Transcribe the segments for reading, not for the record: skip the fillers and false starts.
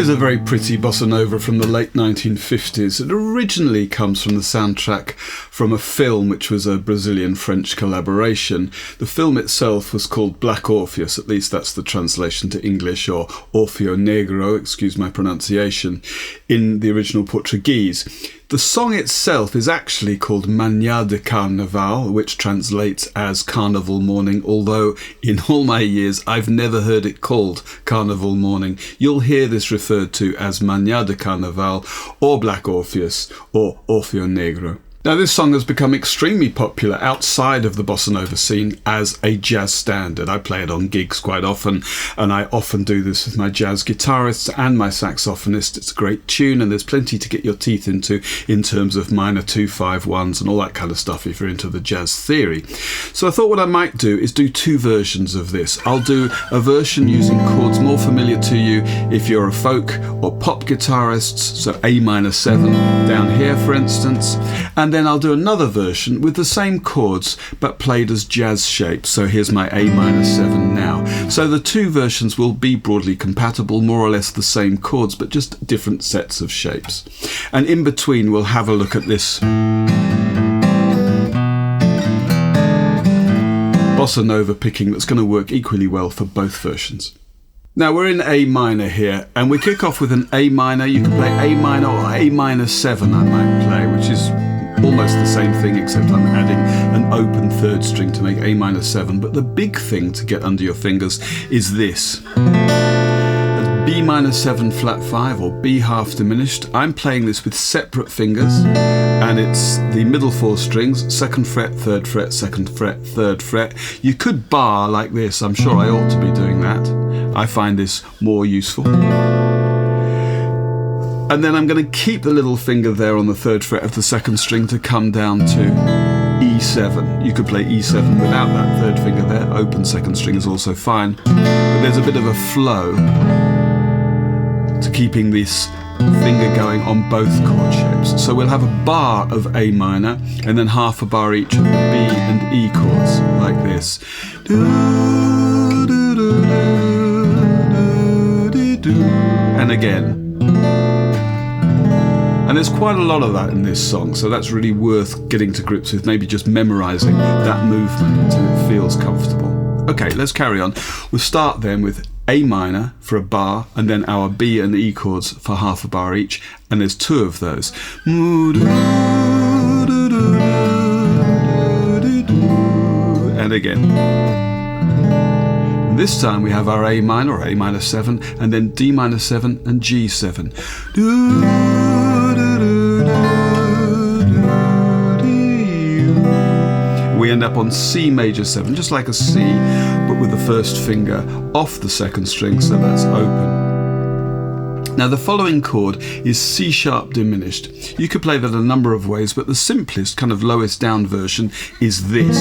is a very pretty bossa nova from the late 1950s. It originally comes from the soundtrack from a film which was a Brazilian-French collaboration. The film itself was called Black Orpheus, at least that's the translation to English, or Orfeo Negro, excuse my pronunciation, in the original Portuguese. The song itself is actually called Manha de Carnaval, which translates as Carnival Morning, although in all my years I've never heard it called Carnival Morning. You'll hear this referred to as Manha de Carnaval, or Black Orpheus, or Orfeo Negro. Now, this song has become extremely popular outside of the bossa nova scene as a jazz standard. I play it on gigs quite often, and I often do this with my jazz guitarists and my saxophonist. It's a great tune, and there's plenty to get your teeth into in terms of minor 2-5-1s and all that kind of stuff if you're into the jazz theory. So I thought what I might do is do two versions of this. I'll do a version using chords more familiar to you if you're a folk or pop guitarist, so A minor 7 down here, for instance, and then I'll do another version with the same chords but played as jazz shapes. So here's my A minor 7 now. So the two versions will be broadly compatible, more or less the same chords but just different sets of shapes. And in between we'll have a look at this bossa nova picking that's going to work equally well for both versions. Now we're in A minor here, and we kick off with an A minor. You can play A minor or A minor 7 I might play, which is almost the same thing except I'm adding an open third string to make A minor 7. But the big thing to get under your fingers is this. That's B minor 7 flat 5 or B half diminished. I'm playing this with separate fingers, and it's the middle 4 strings, 2nd fret, 3rd fret, 2nd fret, 3rd fret. You could bar like this. I'm sure I ought to be doing that. I find this more useful. And then I'm going to keep the little finger there on the 3rd fret of the 2nd string to come down to E7. You could play E7 without that 3rd finger there. Open 2nd string is also fine. But there's a bit of a flow to keeping this finger going on both chord shapes. So we'll have a bar of A minor and then half a bar each of the B and E chords, like this. And again. And there's quite a lot of that in this song, so that's really worth getting to grips with, maybe just memorising that movement until it feels comfortable. Okay, let's carry on. We'll start then with A minor for a bar, and then our B and E chords for half a bar each, and there's two of those. And again. And this time we have our A minor or A minor 7, and then D minor 7 and G7. We end up on C major 7, just like a C, but with the first finger off the 2nd string, so that's open. Now the following chord is C sharp diminished. You could play that a number of ways, but the simplest, kind of lowest down version is this.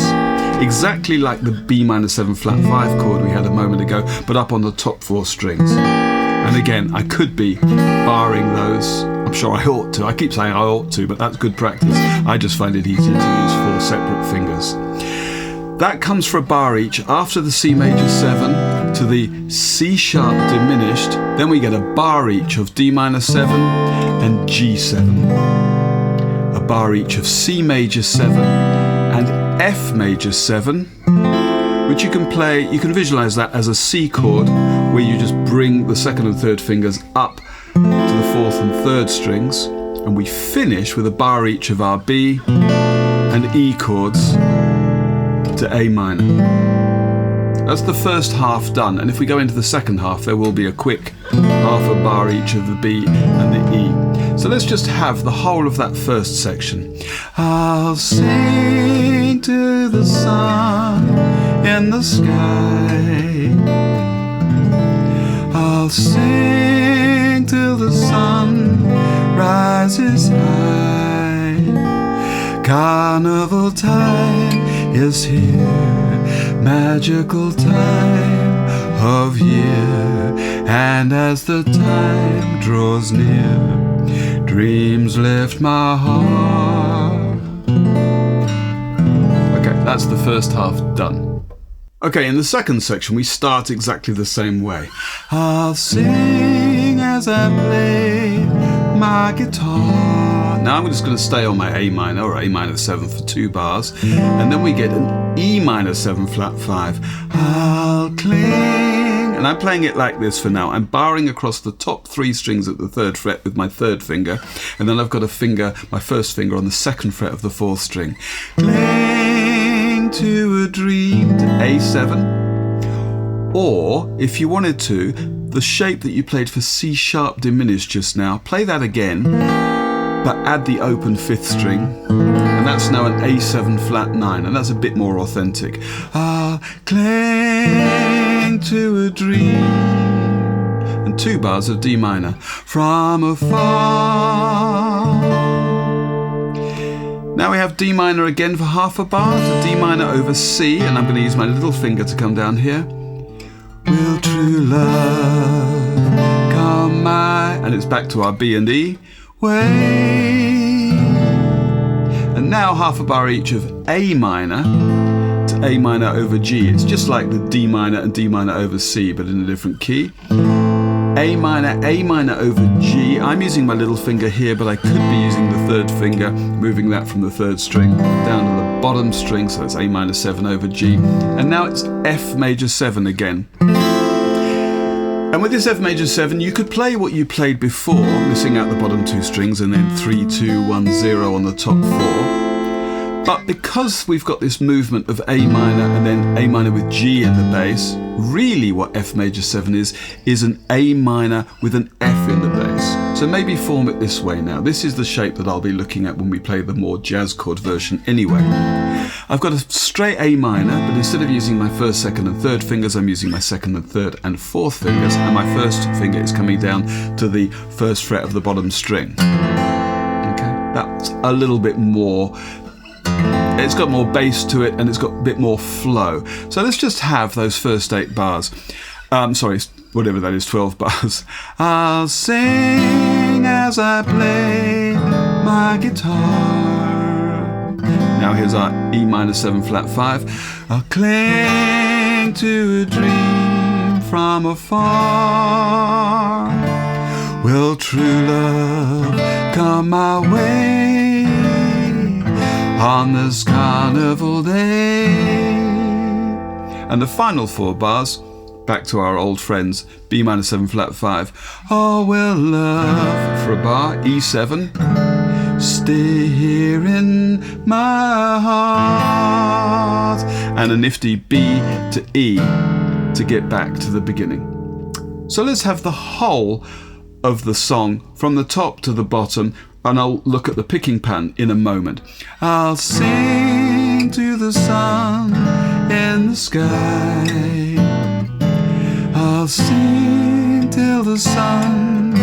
Exactly like the B minor 7 flat 5 chord we had a moment ago, but up on the top 4 strings. And again, I could be barring those. I'm sure I ought to. I keep saying I ought to, but that's good practice. I just find it easier to use 4 separate fingers. That comes for a bar each after the C major 7 to the C sharp diminished. Then we get a bar each of D minor 7 and G7. A bar each of C major 7 and F major 7, which you can play, you can visualize that as a C chord where you just bring the 2nd and 3rd fingers up to the 4th and 3rd strings, and we finish with a bar each of our B and E chords to A minor. That's the first half done, and if we go into the second half there will be a quick half a bar each of the B and the E. So let's just have the whole of that first section. I'll sing to the sun in the sky. I'll sing till the sun rises high. Carnival time is here, magical time of year, and as the time draws near, dreams lift my heart. Okay, that's the first half done. Okay, in the second section we start exactly the same way. I'll sing as I play my guitar. Now I'm just going to stay on my A minor or A minor 7 for 2 bars, and then we get an E minor 7 flat 5. I'll cling, and I'm playing it like this for now. I'm barring across the top 3 strings at the 3rd fret with my 3rd finger, and then I've got a finger, my 1st finger, on the 2nd fret of the 4th string. Cling to a dream to A7. Or, if you wanted to, the shape that you played for C sharp diminished just now, play that again, but add the open 5th string, and that's now an A7 flat 9, and that's a bit more authentic. I'll cling to a dream, and 2 bars of D minor from afar. Now we have D minor again for half a bar, to D minor over C, and I'm going to use my little finger to come down here. Will true love come my... and it's back to our B and E way. And now half a bar each of A minor to A minor over G. It's just like the D minor and D minor over C, but in a different key. A minor over G. I'm using my little finger here, but I could be using the 3rd finger, moving that from the 3rd string down to the bottom string, so it's A minor 7 over G. And now it's F major 7 again. And with this F major 7, you could play what you played before, missing out the bottom 2 strings, and then 3, 2, 1, 0 on the top 4. But because we've got this movement of A minor and then A minor with G in the bass, really what F major 7 is an A minor with an F in the bass. So maybe form it this way now. This is the shape that I'll be looking at when we play the more jazz chord version anyway. I've got a straight A minor, but instead of using my 1st, 2nd and 3rd fingers, I'm using my 2nd and 3rd and 4th fingers, and my 1st finger is coming down to the 1st fret of the bottom string. Okay, that's a little bit more... it's got more bass to it, and it's got a bit more flow. So let's just have those first 8 bars. Sorry, whatever that is, 12 bars. I'll sing as I play my guitar. Now here's our E minor 7 flat 5. I'll cling to a dream from afar. Will true love come my way on this carnival day? And the final 4 bars, back to our old friends, B minor 7 flat 5. Oh, will love for a bar, E7. Stay here in my heart. And a nifty B to E to get back to the beginning. So let's have the whole of the song from the top to the bottom, and I'll look at the picking pattern in a moment. I'll sing to the sun in the sky. I'll sing till the sun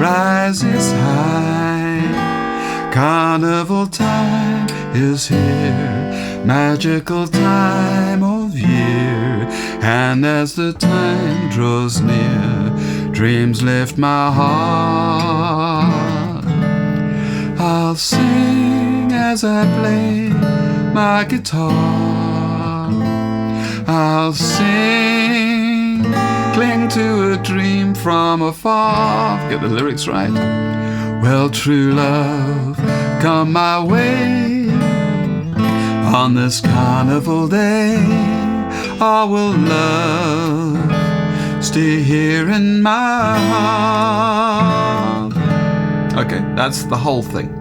rises high. Carnival time is here, magical time of year. And as the time draws near, dreams lift my heart. I'll sing as I play my guitar. I'll sing, cling to a dream from afar. Get the lyrics right. Well, true love, come my way on this carnival day. I will love stay here in my heart. Okay, that's the whole thing.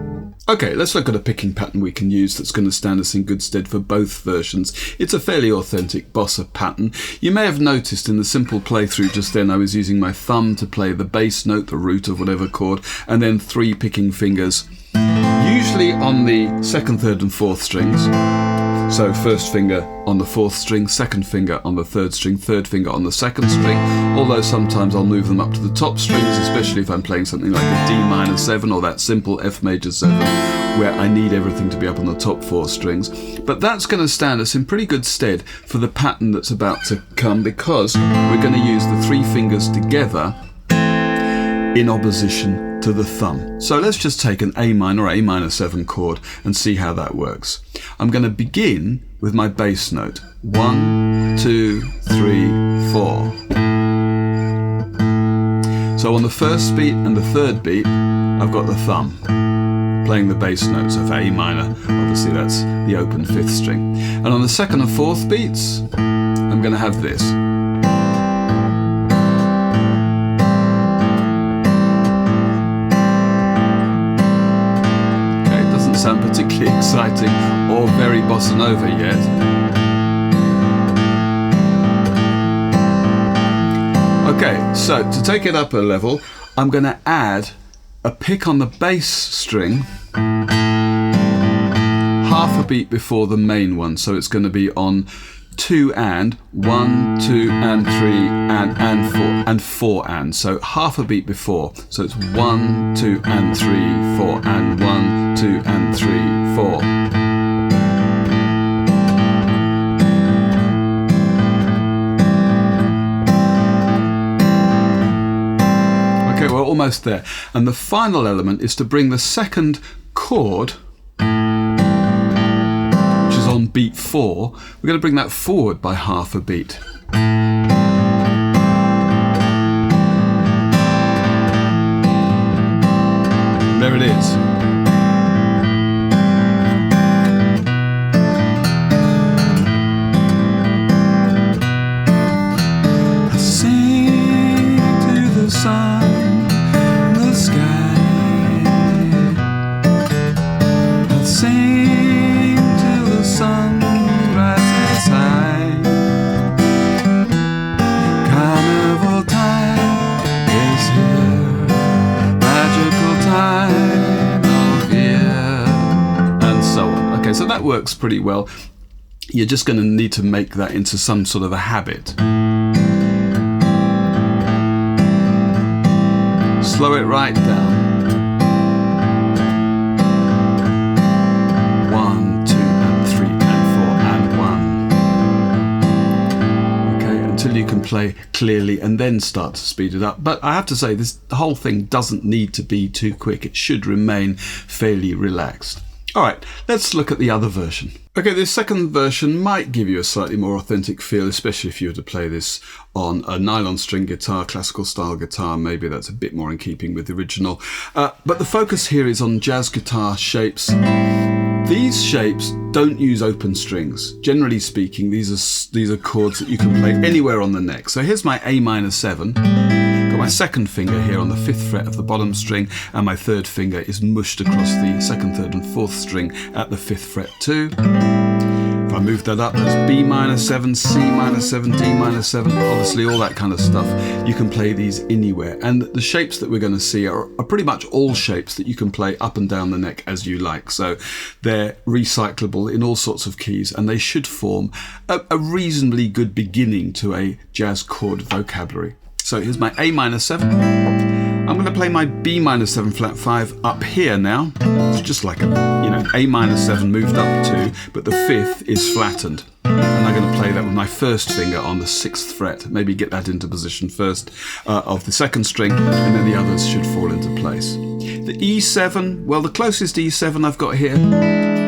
Okay, let's look at a picking pattern we can use that's going to stand us in good stead for both versions. It's a fairly authentic bossa pattern. You may have noticed in the simple playthrough just then I was using my thumb to play the bass note, the root of whatever chord, and then 3 picking fingers, usually on the 2nd, 3rd and 4th strings. So 1st finger on the 4th string, 2nd finger on the 3rd string, 3rd finger on the 2nd string, although sometimes I'll move them up to the top strings, especially if I'm playing something like a D minor 7 or that simple F major 7, where I need everything to be up on the top 4 strings. But that's going to stand us in pretty good stead for the pattern that's about to come, because we're going to use the 3 fingers together in opposition to the thumb. So let's just take an A minor or A minor 7 chord and see how that works. I'm going to begin with my bass note. 1, 2, 3, 4. So on the first beat and the third beat, I've got the thumb playing the bass notes of A minor. Obviously that's the open fifth string. And on the second and fourth beats, I'm going to have this. Okay, it doesn't sound particularly exciting or very bossa nova yet. Okay, so to take it up a level, I'm going to add a pick on the bass string half a beat before the main one. So it's going to be on 2 and 1, 2 and 3 and 4 and 4 and. So half a beat before. So it's 1, 2 and 3, 4 and 1, 2 and 3, 4. We're almost there. And the final element is to bring the second chord, which is on beat 4, we're going to bring that forward by half a beat. There it is. I sing to the sun. Sing till the sun rises high. Carnival time is here, magical time of year, and so on. Okay, so that works pretty well. You're just going to need to make that into some sort of a habit. Slow it right down. 1, 2 and 3 and 4 and 1. Okay, until you can play clearly and then start to speed it up. But I have to say, the whole thing doesn't need to be too quick. It should remain fairly relaxed. All right, let's look at the other version. Okay, this second version might give you a slightly more authentic feel, especially if you were to play this on a nylon string guitar, classical style guitar. Maybe that's a bit more in keeping with the original. But the focus here is on jazz guitar shapes. These shapes don't use open strings. Generally speaking, these are chords that you can play anywhere on the neck. So here's my A minor 7. Got my second finger here on the 5th fret of the bottom string, and my third finger is mushed across the 2nd, 3rd and 4th string at the 5th fret too. If I move that up, that's B minor 7, C minor 7, D minor 7, obviously all that kind of stuff. You can play these anywhere. And the shapes that we're going to see are pretty much all shapes that you can play up and down the neck as you like. So they're recyclable in all sorts of keys, and they should form a reasonably good beginning to a jazz chord vocabulary. So here's my A minor 7. I'm going to play my B minor 7 flat 5 up here now. It's just like a, A minor 7 moved up 2, but the 5th is flattened. And I'm going to play that with my first finger on the 6th fret. Maybe get that into position first of the 2nd string, and then the others should fall into place. The E7, well, the closest E7 I've got here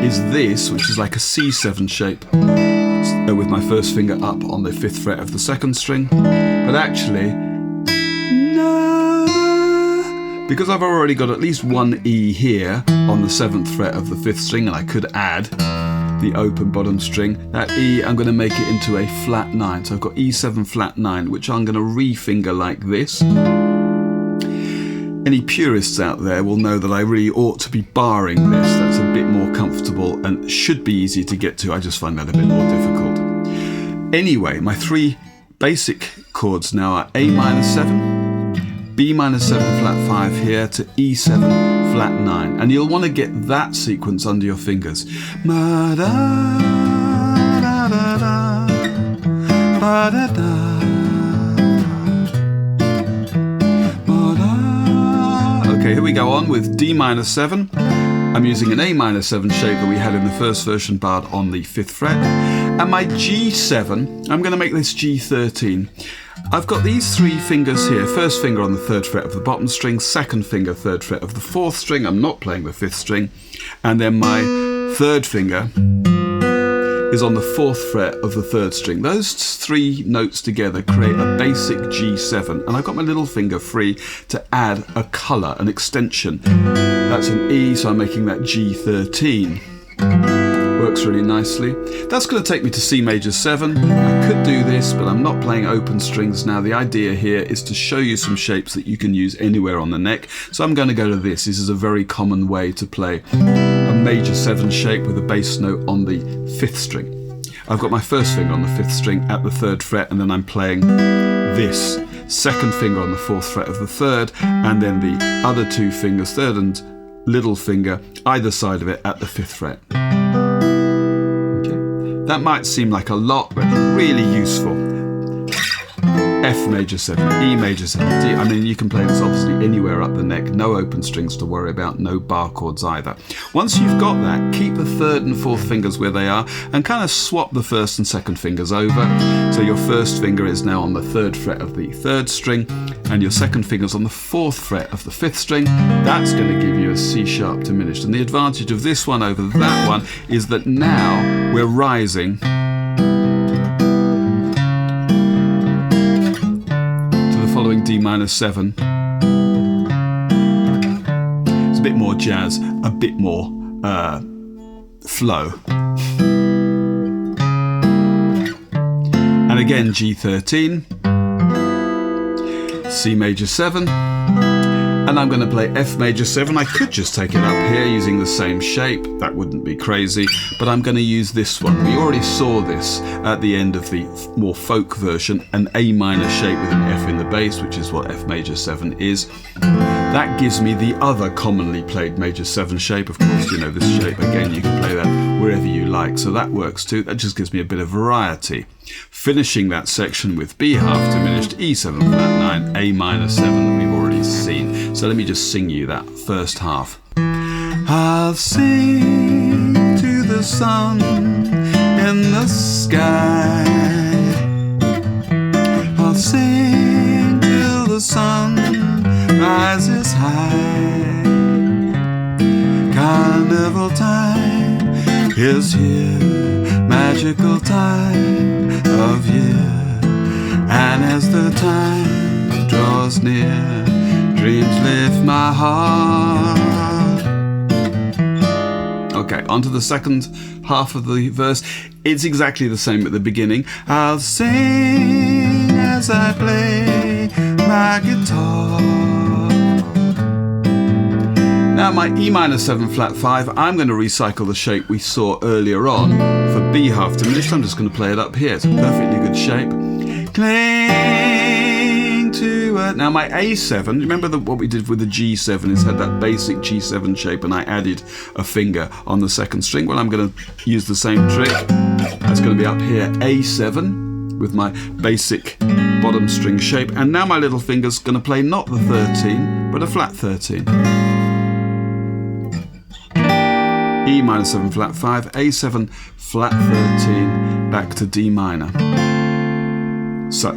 is this, which is like a C7 shape, with my first finger up on the 5th fret of the 2nd string. But actually, because I've already got at least one E here on the 7th fret of the 5th string, and I could add the open bottom string, that E, I'm going to make it into a flat 9. So I've got E7 flat 9, which I'm going to re-finger like this. Any purists out there will know that I really ought to be barring this. That's a bit more comfortable and should be easy to get to. I just find that a bit more difficult. Anyway, my 3 basic chords now are A minor 7, B minor 7 flat 5 here to E7 flat 9, and you'll want to get that sequence under your fingers. Ma da da da da, ba da da, ba da. Okay, here we go on with D minor 7. I'm using an A minor 7 shape that we had in the first version barred on the 5th fret. And my G7, I'm going to make this G13. I've got these 3 fingers here. First finger on the 3rd fret of the bottom string, 2nd finger 3rd fret of the 4th string. I'm not playing the 5th string. And then my 3rd finger is on the 4th fret of the 3rd string. Those 3 notes together create a basic G7, and I've got my little finger free to add a colour, an extension. That's an E, so I'm making that G13. Works really nicely. That's going to take me to C major 7. I could do this, but I'm not playing open strings now. The idea here is to show you some shapes that you can use anywhere on the neck. So I'm going to go to this. This is a very common way to play a major 7 shape with a bass note on the 5th string. I've got my first finger on the 5th string at the 3rd fret, and then I'm playing this. 2nd finger on the 4th fret of the 3rd, and then the other 2 fingers, 3rd and little finger, either side of it at the 5th fret. That might seem like a lot, but really useful. F major 7, E major 7, D. I mean, you can play this obviously anywhere up the neck. No open strings to worry about, no bar chords either. Once you've got that, keep the 3rd and 4th fingers where they are and kind of swap the 1st and 2nd fingers over. So your 1st finger is now on the 3rd fret of the 3rd string, and your 2nd finger's on the 4th fret of the 5th string. That's going to give you a C sharp diminished. And the advantage of this one over that one is that now we're rising following D minor 7. It's a bit more jazz, a bit more flow. And again G13, C major 7, and I'm going to play F major 7. I could just take it up here using the same shape, that wouldn't be crazy, but I'm going to use this one. We already saw this at the end of the more folk version, an A minor shape with an F in the bass, which is what F major 7 is. That gives me the other commonly played major 7 shape. Of course, you know, this shape, again, you can play that wherever you like, so that works too. That just gives me a bit of variety. Finishing that section with B half diminished, E7 flat 9, A minor 7 that we've already seen. So let me just sing you that first half. I'll sing to the sun in the sky. I'll sing till the sun rises high. Carnival time is here, magical time of year. And as the time draws near, dreams lift my heart. Okay, on to the second half of the verse. It's exactly the same at the beginning. I'll sing as I play my guitar. Now my E minor 7 flat 5, I'm going to recycle the shape we saw earlier on for B half diminished. I'm just going to play it up here. It's a perfectly good shape. Cling to it. Now my A7, remember what we did with the G7 is had that basic G7 shape, and I added a finger on the 2nd string. Well, I'm going to use the same trick. That's going to be up here, A7 with my basic bottom string shape, and now my little finger's going to play not the 13 but a flat 13. E minor 7 flat 5, A7 flat 13, back to D minor. So,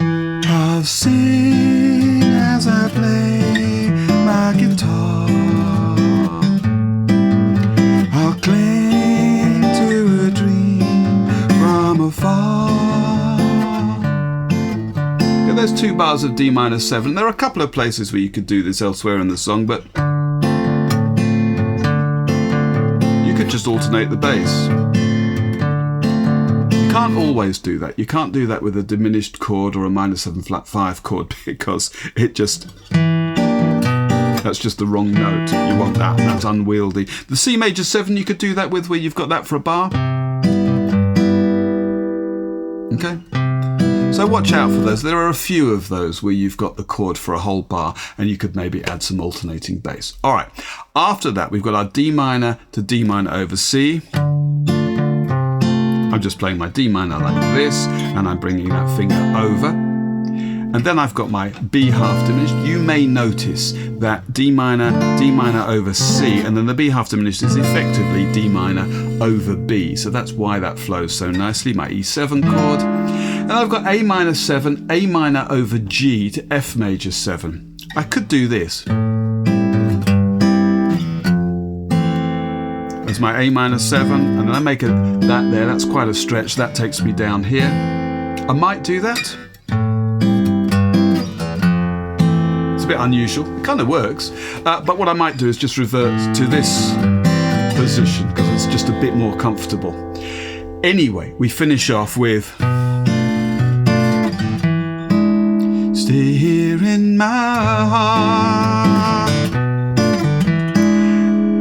I'll sing as I play my guitar. I'll cling to a dream from afar. Okay, there's 2 bars of D minor 7. There are a couple of places where you could do this elsewhere in the song, but just alternate the bass. You can't always do that. You can't do that with a diminished chord or a minor 7 flat 5 chord, because that's just the wrong note. You want that. That's unwieldy. The C major 7 you could do that with, where you've got that for a bar. Okay. So watch out for those. There are a few of those where you've got the chord for a whole bar and you could maybe add some alternating bass. All right, after that we've got our D minor to D minor over C. I'm just playing my D minor like this, and I'm bringing that finger over. And then I've got my B half diminished. You may notice that D minor over C, and then the B half diminished is effectively D minor over B. So that's why that flows so nicely, my E7 chord. And I've got A minor 7, A minor over G to F major 7. I could do this. There's my A minor 7, and then I make that there. That's quite a stretch. That takes me down here. I might do that. It's a bit unusual. It kind of works. But what I might do is just revert to this position because it's just a bit more comfortable. Anyway, we finish off with stay here in my heart.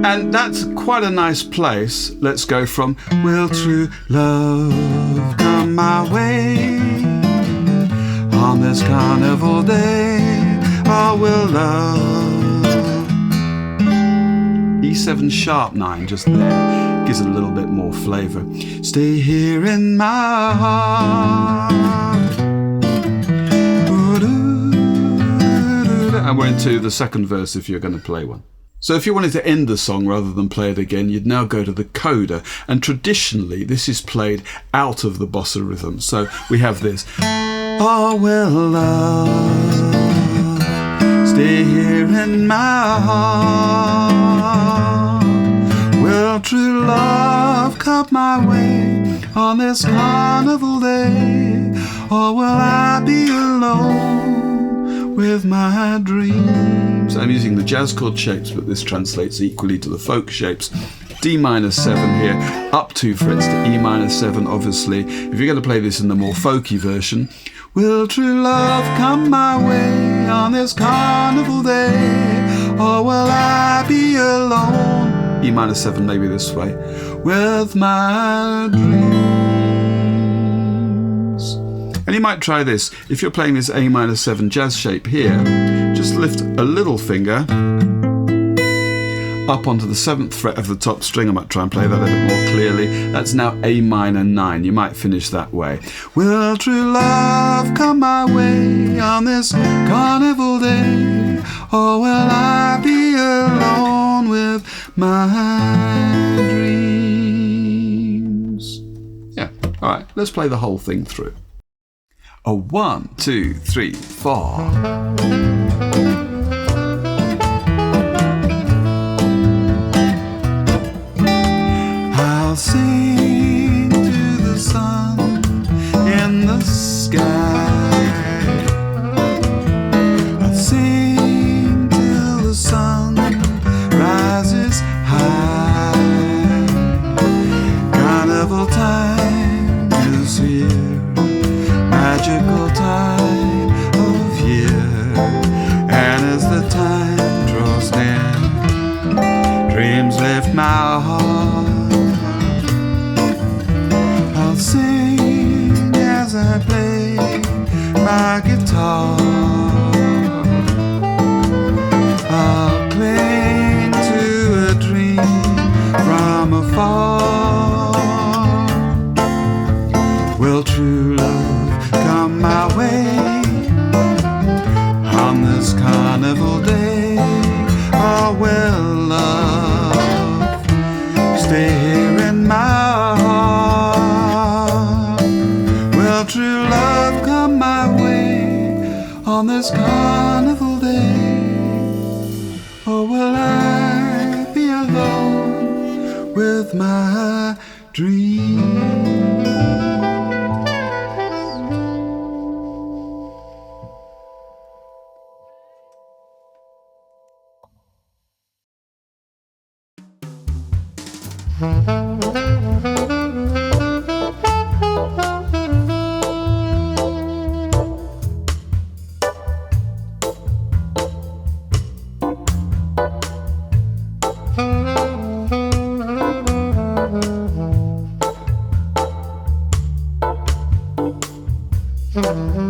And that's quite a nice place. Let's go from will true love come my way on this carnival day, or will love. E7 sharp 9 just there gives it a little bit more flavour. Stay here in my heart. And we're into the second verse if you're going to play one. So if you wanted to end the song rather than play it again, you'd now go to the coda. And traditionally, this is played out of the bossa rhythm. So we have this. Oh, will love stay here in my heart? Will true love come my way on this carnival day? Or will I be alone with my dreams? I'm using the jazz chord shapes, but this translates equally to the folk shapes. D minor 7 here, up 2 frets to E minor 7, obviously. If you're going to play this in the more folky version, will true love come my way on this carnival day? Or will I be alone? E minor 7, maybe this way, with my dreams. And you might try this. If you're playing this A minor 7 jazz shape here, just lift a little finger up onto the 7th fret of the top string. I might try and play that a bit more clearly. That's now A minor 9. You might finish that way. Will true love come my way on this carnival day? Or will I be alone with my dreams? Yeah, all right, let's play the whole thing through. A 1, 2, 3, 4. I'll sing to the sun in the sky. I'll sing till the sun rises high. Carnival time is here, magical time of year, and as the time draws near, dreams lift my heart. I'll sing as I play my guitar. I'll cling to a dream from afar. Will true love come my way on this carnival day? Or will love stay here in my heart? Will true love come my way on this carnival day? Or will I be alone with my dreams? Mm-hmm.